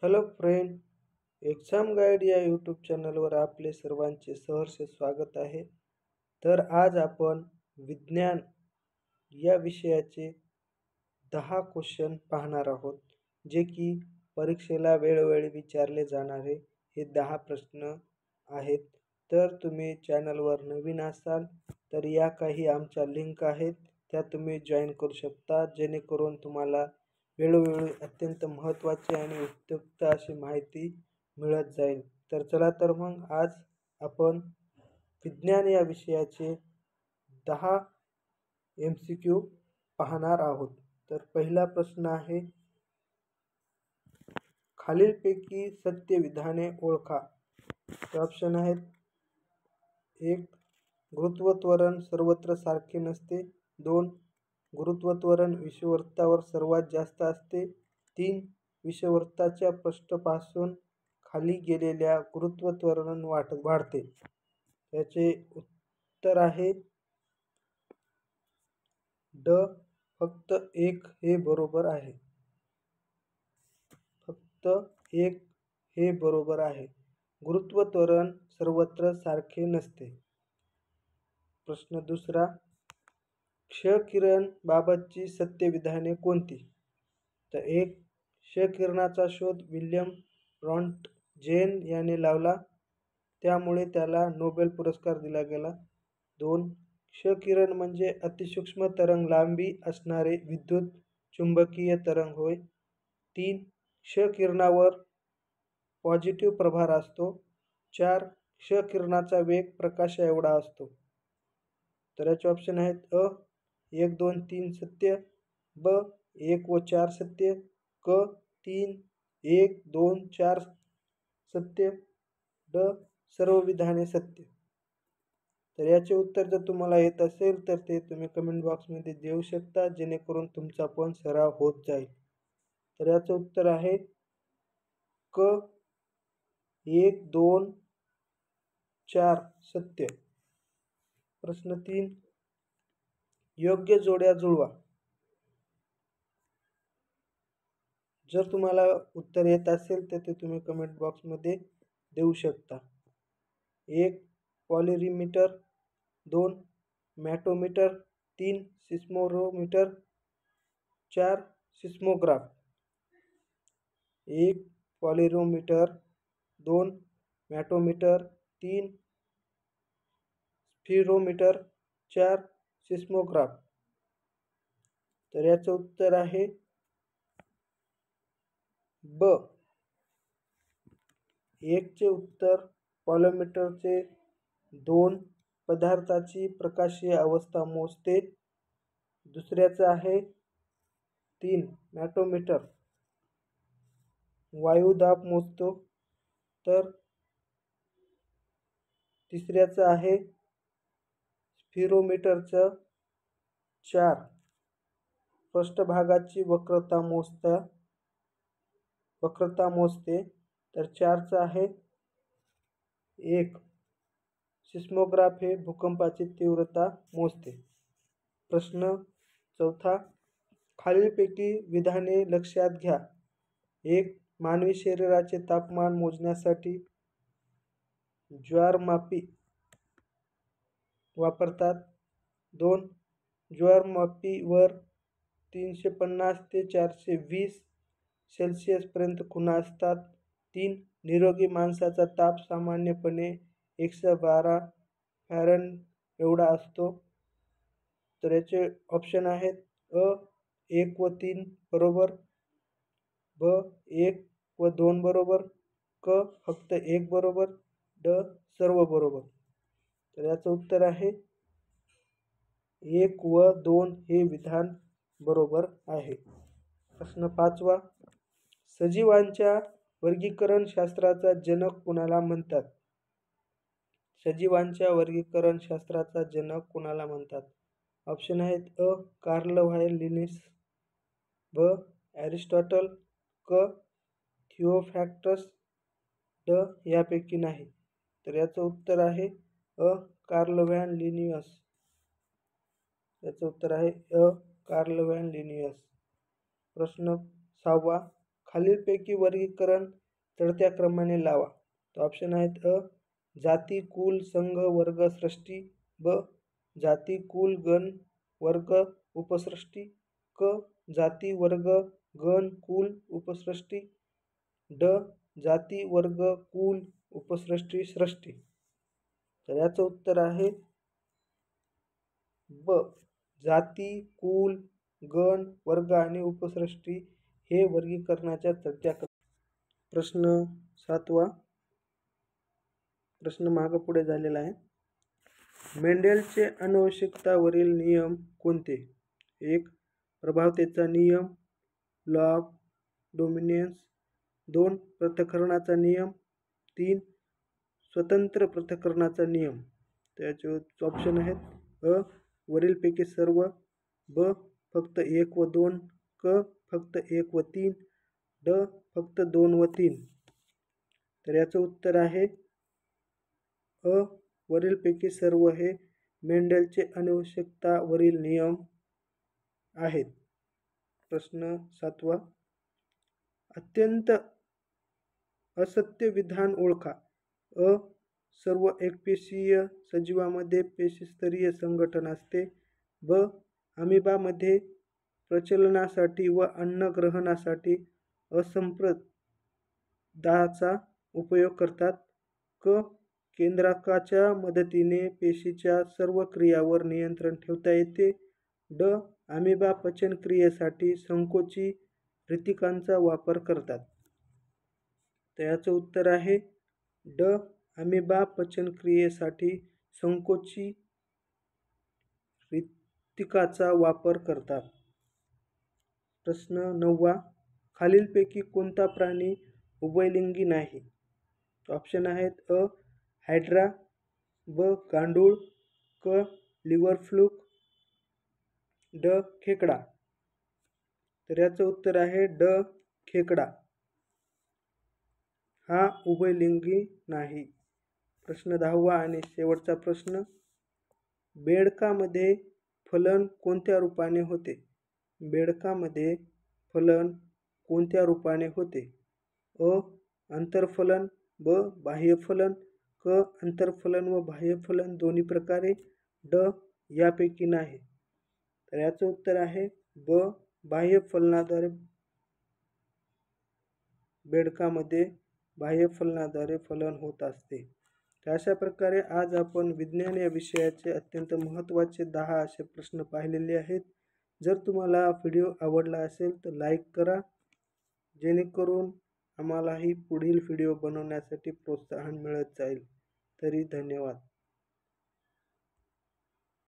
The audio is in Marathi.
हॅलो फ्रेंड, एक्झाम गाईड या यूट्यूब चॅनलवर आपले सर्वांचे सहर्ष स्वागत आहे. तर आज आपण विज्ञान या विषयाचे 10 क्वेश्चन पाहणार आहोत, जे की परीक्षेला वेळोवेळी विचारले जाणारे हे 10 प्रश्न आहेत. तर तुम्ही चॅनलवर नवीन असाल तर या काही आमच्या लिंक आहेत, त्या तुम्ही जॉईन करू शकता, जेणेकरून तुम्हाला वेळोवेळी अत्यंत महत्त्वाची आणि उपयुक्त अशी माहिती मिळत जाईल. तर चला तर मग आज आपण विज्ञान या विषयाचे 10 MCQ पाहणार आहोत. तर पहिला प्रश्न आहे, खालीलपैकी सत्य विधाने ओळखा. ऑप्शन आहेत: 1. गुरुत्व त्वरण सर्वत्र सारखे नसते. 2. गुरुत्व त्वरण विषुववृत्तावर सर्वात जास्त असते. 3. विषुववृत्ताच्या पृष्ठापासून खाली गेलेल्या गुरुत्व त्वरण वाढते. याचे उत्तर आहे ड. फक्त 1 हे बरोबर आहे. फक्त 1 हे बरोबर आहे. गुरुत्व त्वरण सर्वत्र सारखे नसते. प्रश्न दुसरा, क्षकिरण बाबतची सत्य विधाने कोणती? तर 1. क्षकिरणाचा शोध विल्यम रॉन्टगेन याने लावला, त्यामुळे त्याला नोबेल पुरस्कार दिला गेला. 2. क्षकिरण म्हणजे अतिसूक्ष्म तरंग लांबी असणारे विद्युत चुंबकीय तरंग होय. 3. क्षकिरणावर पॉझिटिव्ह प्रभार असतो. 4. क्षकिरणाचा वेग प्रकाशा एवढा असतो. तर याचे ऑप्शन आहेत: अ. 1, 2, 3 सत्य. ब. 1 व 4 सत्य. क. 3, 1, 2, 4 सत्य. ड. सर्व विधाने सत्य. तर याचे उत्तर जर तुम्हाला येत असेल तर ते तुम्ही कमेंट बॉक्समध्ये देऊ शकता, जेणेकरून तुमचा पण सराव होत जाईल. तर याचं उत्तर आहे क. 1, 2, 4 सत्य. प्रश्न 3, योग्य जोड्या जुळवा. जर तुम्हाला उत्तर येत असेल तर ते तुम्ही कमेंट बॉक्समध्ये देऊ शकता. 1. पॉलिरीमीटर. 2. मॅटोमीटर. 3. सिस्मोरोमीटर. 4. सिस्मोग्राफ. 1. पॉलिरोमीटर. 2. मॅटोमीटर. 3. स्फिरोमीटर. 4. सिस्मोग्राफ. तर याचं उत्तर आहे ब. 1 चे उत्तर पॉलिमीटरचे 2 पदार्थाची प्रकाशीय अवस्था मोजते. दुसऱ्याचं आहे 3 मॅटोमीटर वायुदाब मोजतो. तर तिसऱ्याचं आहे स्फिरोमीटरचं 4 पृष्ठभागाची वक्रता मोजते. तर 4चं आहे 1 सिस्मोग्राफ हे भूकंपाची तीव्रता मोजते. प्रश्न चौथा, खालीलपैकी विधाने लक्षात घ्या. 1. मानवी शरीराचे तापमान मोजण्यासाठी ज्वारमापी वापरतात. 2. ज्वारमापीवर 350 ते 420 सेल्सिअसपर्यंत खुणा असतात. 3. निरोगी माणसाचा ताप सामान्यपणे 112 फॅरनहाइट एवढा असतो. तर याचे ऑप्शन आहेत: अ. 1 व 3 बरोबर. ब. 1 व 2 बरोबर. क. फक्त 1 बरोबर. ड. सर्व बरोबर. तर याचं उत्तर आहे 1 व 2 हे विधान बरोबर आहे. प्रश्न 5वा, सजीवांच्या वर्गीकरण शास्त्राचा जनक कुणाला म्हणतात? सजीवांच्या वर्गीकरण शास्त्राचा जनक कुणाला म्हणतात? ऑप्शन आहेत: अ. कार्ल लिन्नेस. ब. ॲरिस्टॉटल. क. थिओफ्रॅक्टस. ड. यापैकी नाही. तर याचं उत्तर आहे अ. कार्ल लिन्नेस. याचं उत्तर आहे अ. कार्ल लिन्नेस. प्रश्न 6वा, खालीलपैकी वर्गीकरण चढत्या क्रमाने लावा. तर ऑप्शन आहेत अ. जाती, कुल, संघ, वर्ग, सृष्टी. ब. जाती, कुल, गण, वर्ग, उपसृष्टी. क. जाती, वर्ग, गण, कुल, उपसृष्टी. ड. जाती, वर्ग, कुल, उपसृष्टी, सृष्टी. तर याचं उत्तर आहे ब. जाती, कुल, गण, वर्ग आणि उपसृष्टी हे वर्गीकरणाच्या चढत्या प्रश्न 7वा प्रश्न मागे पुढे झालेला आहे. मेंडेलचे आनुवंशिकतावरील नियम कोणते? 1. प्रभावतेचा नियम, लॉ ऑफ डोमिनेन्स. 2. पृथक्करणाचा नियम. 3. स्वतंत्र पृथक्करणाचा नियम. त्याचे ऑप्शन आहेत अ. वरीलपैकी सर्व. ब. फक्त 1 व 2. क. फक्त 1 व 3. ड. फक्त 2 व 3. तर याचं उत्तर आहे अ. वरीलपैकी सर्व हे मेंडेलचे आनुवंशिकतावरील नियम आहेत. प्रश्न 7वा. अत्यंत असत्य विधान ओळखा. अ. सर्व एकपेशीय सजीवांमध्ये पेशीस्तरीय संघटन असते. ब. अमिबामध्ये प्रचलनासाठी व अन्न ग्रहणासाठी असंप्रदायाचा उपयोग करतात. क. केंद्रकाच्या मदतीने पेशीच्या सर्व क्रियांवर नियंत्रण ठेवता येते. ड. अमिबा पचनक्रियेसाठी संकोची रितिकांचा वापर करतात. तर याचं उत्तर आहे ड. अमिबा पचनक्रियेसाठी संकोची रितिकाचा वापर करतात. प्रश्न 9वा. खालीलपैकी कोणता प्राणी उभयलिंगी नाही? ऑप्शन आहेत अ. हायड्रा. ब. गांडूळ. क. Liver fluke. ड. खेकडा. तर याचं उत्तर आहे ड. खेकडा हा उभयलिंगी नाही. प्रश्न 10वा आणि शेवटचा प्रश्न. बेडकामध्ये फलन कोणत्या रूपाने होते? बेडकामध्ये फलन कोणत्या रूपाने होते? अ. अंतरफलन. ब. बाह्यफलन. क. अंतरफलन व बाह्यफलन दोन्ही प्रकारे. ड. यापैकी नाही. तर याचं उत्तर आहे ब. बाह्यफलनाद्वारे बेडकामध्ये बाह्यफलनाद्वारे फलन होत असते. तर अशा प्रकारे आज आपण विज्ञान या विषयाचे अत्यंत महत्त्वाचे 10 असे प्रश्न पाहिलेले आहेत. जर तुम्हाला व्हिडिओ आवडला असेल तर लाईक करा, जेणेकरून आम्हालाही पुढील व्हिडिओ बनवण्यासाठी प्रोत्साहन मिळत जाईल. तरी धन्यवाद.